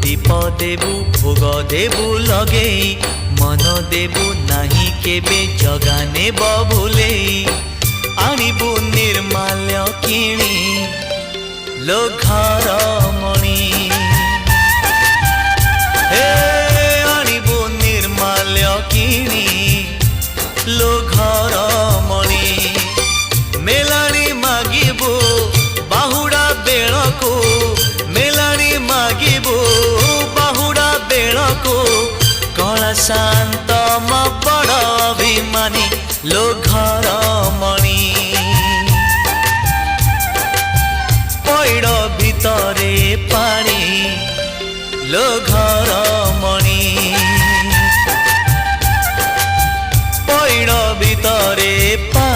दीप देबु भोग देबु लगे मन देबु नाही केबे जगाने बभुले आनिबु निर्माल्य किणी लो घर मणि हे आनिबु निर्माल्य किणी लो घर मणि मेलाणी मागिबु बाहुड़ा बेलको मेलाणी मागिबु बाहुड़ा बेलको कला शांत म बड़ अभिमानी लो घर मणि पैड़ भितरे पानी लो घर मणि पैड़ भितरे पानी